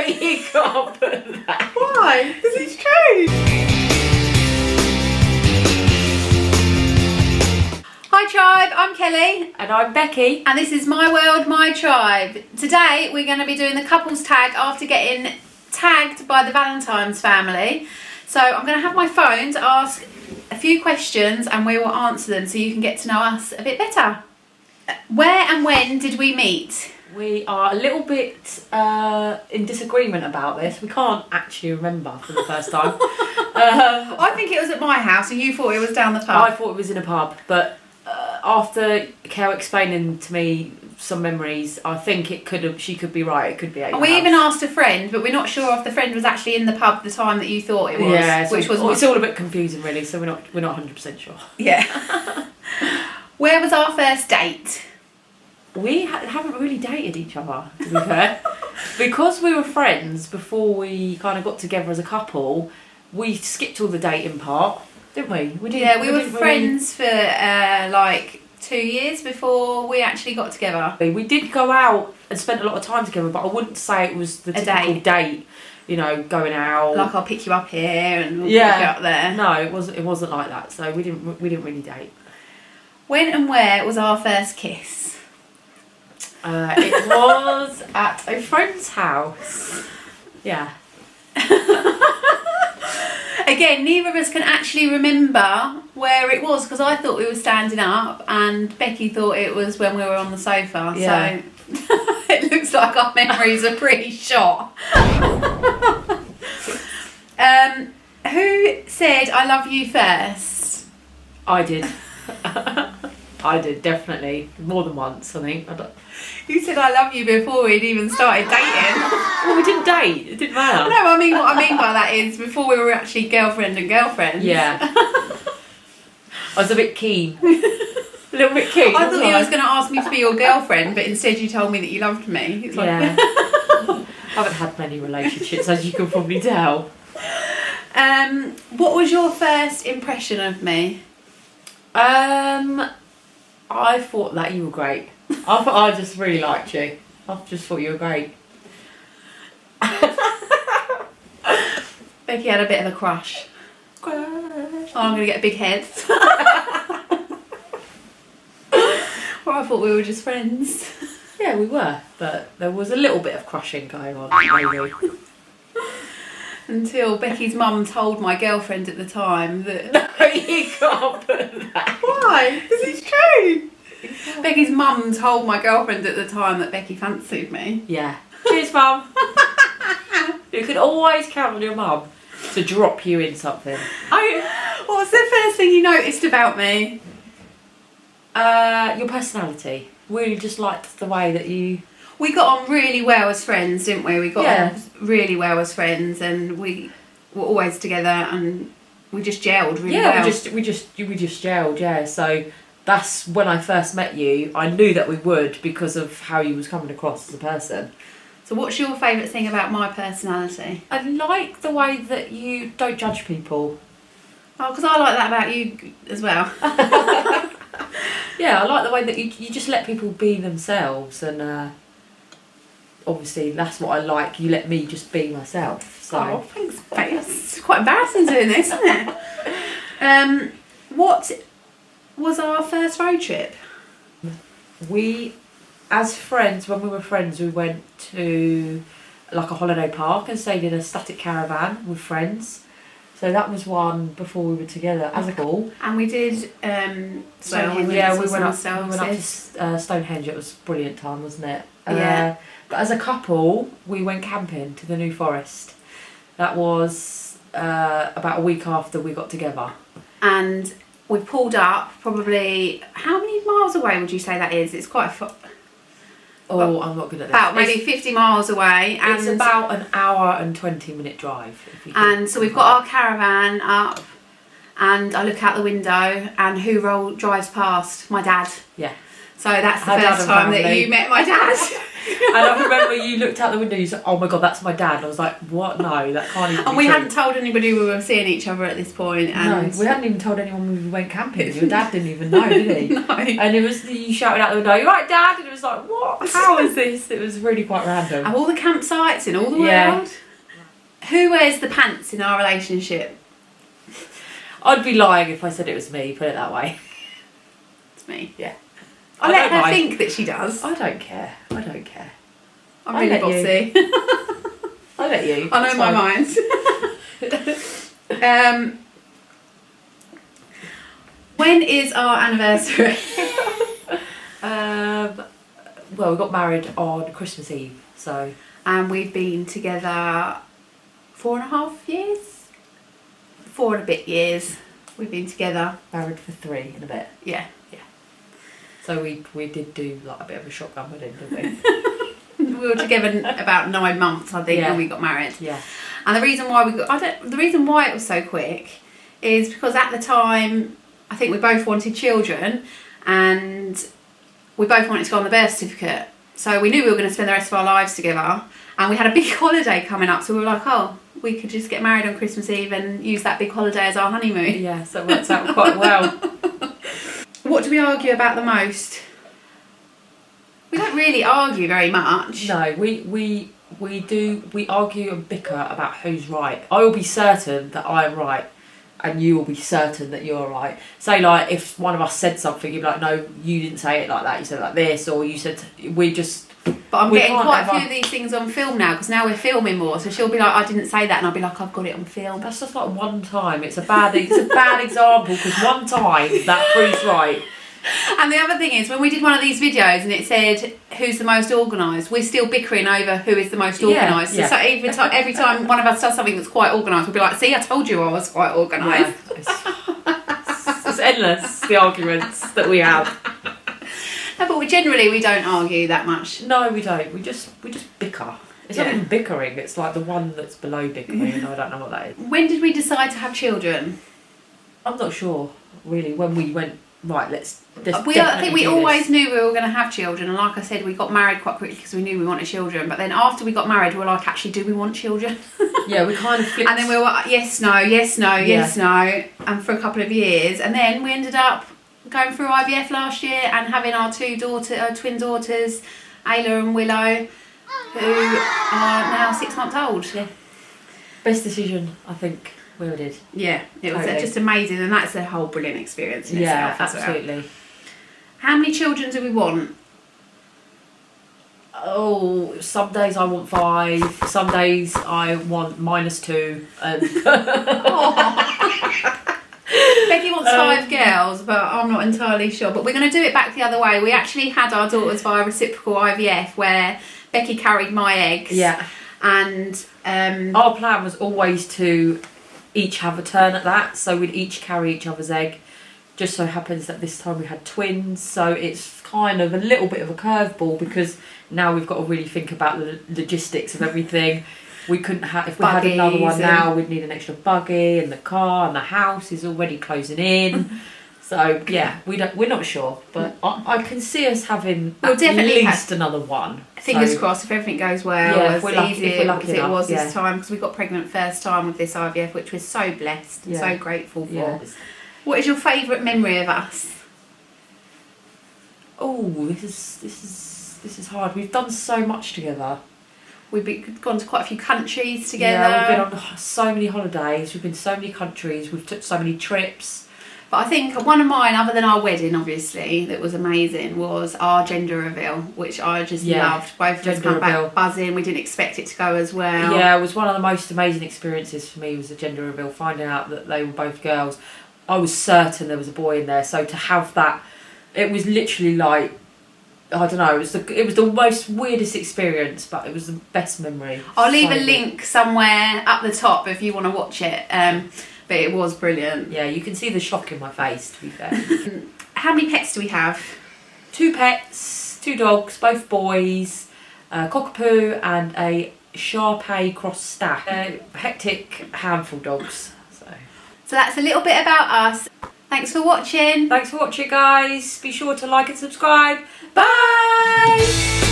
You can't put that. Why? Because it's true. Hi Tribe, I'm Kelly. And I'm Becky. And this is My World, My Tribe. Today we're going to be doing the couples tag after getting tagged by the Valentine's family. So I'm going to have my phone to ask a few questions and we will answer them so you can get to know us a bit better. Where and when did we meet? We are a little bit in disagreement about this. We can't actually remember for the first time. I think it was at my house and you thought it was down the pub. I thought it was in a pub, but after Kel explaining to me some memories, I think she could be right. It could be at your We house. even asked a friend, but we're not sure if the friend was actually in the pub the time that you thought it was. Yeah, It's all a bit confusing, really. So we're not 100% sure. Yeah. Where was our first date? We haven't really dated each other, to be fair. Because we were friends before we kind of got together as a couple, we skipped all the dating part, didn't we? We were friends for like 2 years before we actually got together. We did go out and spend a lot of time together, but I wouldn't say it was the typical date. You know, going out. Like I'll pick you up here and we'll pick you up there. No, it wasn't like that. So we didn't really date. When and where was our first kiss? It was at a friend's house. Yeah. Again, neither of us can actually remember where it was because I thought we were standing up and Becky thought it was when we were on the sofa. Yeah. So it looks like our memories are pretty shot. Who said I love you first? I did. I did, definitely. More than once, I think. You said I love you before we'd even started dating. Well, we didn't date. It didn't matter. No, I mean what I mean by that is before we were actually girlfriend and girlfriend. Yeah. I was a bit keen. A little bit keen. I thought you was going to ask me to be your girlfriend, but instead you told me that you loved me. It's like... Yeah. I haven't had many relationships, as you can probably tell. What was your first impression of me? I thought that you were great. I just really liked you. I just thought you were great. Becky had a bit of a crush. Oh, I'm going to get a big head. Or I thought we were just friends. Yeah, we were, but there was a little bit of crushing going on, maybe. Until Becky's mum told my girlfriend at the time that... No, you can't put that. Why? Because it's true. Becky's mum told my girlfriend at the time that Becky fancied me. Yeah. Cheers, mum. You can always count on your mum to drop you in something. What was the first thing you noticed about me? Your personality. Really just liked the way that you... We got on really well as friends, didn't we? We got Yeah. on really well as friends and we were always together and we just gelled really well. Yeah, we just gelled, yeah. So that's when I first met you. I knew that we would because of how you was coming across as a person. So what's your favourite thing about my personality? I like the way that you don't judge people. Oh, because I like that about you as well. Yeah, I like the way that you just let people be themselves and obviously that's what I like. You let me just be myself. So. Oh, thanks, babe. It's quite embarrassing doing this, isn't it? What was our first road trip? We, as friends, when we were friends, we went to like a holiday park and stayed in a static caravan with friends. So that was one before we were together as a couple. And we did Stonehenge. Yeah, we went up to Stonehenge. It was a brilliant time, wasn't it? Yeah. But as a couple, we went camping to the New Forest. That was about a week after we got together. And we pulled up probably... How many miles away would you say that is? It's quite... I'm not good at this. About maybe 50 miles away. And it's about an hour and 20-minute drive. And so we've got our caravan up and I look out the window and who drives past? My dad. Yeah. So that's the first time that you met my dad. And I remember you looked out the window, you said, "Oh my God, that's my dad." And I was like, "What? No, that can't even be And we true." hadn't told anybody we were seeing each other at this point. And No, we hadn't even told anyone we went camping. Your dad didn't even know, did he? No. And it was, you shouted out the window, "You right, Dad?" And it was like, "What? How is this?" It was really quite random. Of all the campsites in all the Yeah. world, who wears the pants in our relationship? I'd be lying if I said it was me, put it that way. It's me. Yeah. I let don't her mind. think that she does. I don't care. I don't care. I'm I really let bossy. I let you. I know It's my fine. mind. When is our anniversary? Well, we got married on Christmas Eve, so... And we've been together 4.5 years? 4 and a bit years we've been together. Married for 3 and a bit. Yeah. So we did do like a bit of a shotgun wedding, didn't we? We were together about 9 months, I think, Yeah. when we got married. Yeah. And the reason why the reason why it was so quick is because at the time, I think we both wanted children, and we both wanted to go on the birth certificate. So we knew we were going to spend the rest of our lives together, and we had a big holiday coming up. So we were like, oh, we could just get married on Christmas Eve and use that big holiday as our honeymoon. Yeah, so it works out quite well. What do we argue about the most? We don't really argue very much. No, we argue and bicker about who's right. I will be certain that I am right, and you will be certain that you're right. Say like if one of us said something, you'd be like, "No, you didn't say it like that. You said it like this," or you said we just. But I'm we getting can't quite a ever- few of these things on film now, because now we're filming more. So she'll be like, "I didn't say that," and I'll be like, "I've got it on film." That's just like one time. It's a bad example because one time that proves right. And the other thing is, when we did one of these videos and it said who's the most organised, we're still bickering over who is the most organised. Yeah. So every time one of us does something that's quite organised, we'll be like, "See, I told you I was quite organised." It's endless, the arguments that we have. No, but we don't argue that much. No, we don't. We just bicker. It's not even bickering. It's like the one that's below bickering. I don't know what that is. When did we decide to have children? I'm not sure really. When we went right, let's. I think we always knew we were going to have children, and like I said, we got married quite quickly because we knew we wanted children. But then after we got married, we were like, actually, do we want children? Yeah, we kind of flipped. And then we were like, yes, no, yes, no, yes, no, and for a couple of years, and then we ended up going through IVF last year and having our twin daughters, Ayla and Willow, who are now 6 months old. Yeah. Best decision, I think, we ever did. Yeah, it was Totally. just amazing, and that's a whole brilliant experience in Yeah, itself as well. absolutely. How many children do we want? Oh, some days I want 5, some days I want -2, and Becky wants 5 girls, but I'm not entirely sure. But we're going to do it back the other way. We actually had our daughters via reciprocal IVF, where Becky carried my eggs. yeah. And Our plan was always to each have a turn at that, so we'd each carry each other's egg. Just so happens that this time we had twins, so it's kind of a little bit of a curveball because now we've got to really think about the logistics of everything. We couldn't have, if we had another one now, we'd need an extra buggy, and the car and the house is already closing in. So yeah, we're not sure, but I can see us having at least another one. Fingers crossed, if everything goes well, Yeah, as easy as it was this time, because we got pregnant first time with this IVF, which we're so blessed and so grateful for. Yeah. What is your favourite memory of us? Oh, this is hard. We've done so much together. We've gone to quite a few countries together. Yeah, we've been on so many holidays. We've been to so many countries. We've took so many trips. But I think one of mine, other than our wedding, obviously, that was amazing, was our gender reveal, which I just loved. Both of us come back buzzing. We didn't expect it to go as well. Yeah, it was one of the most amazing experiences for me, was the gender reveal. Finding out that they were both girls. I was certain there was a boy in there. So to have that, it was literally like, I don't know, it was the most weirdest experience, but it was the best memory. I'll leave a link somewhere up the top if you want to watch it. But it was brilliant. Yeah, you can see the shock in my face, to be fair. How many pets do we have? 2 pets, 2 dogs, both boys, a cockapoo and a Shar-Pei cross staff. Hectic handful dogs. So that's a little bit about us. Thanks for watching. Thanks for watching, guys. Be sure to like and subscribe. Bye!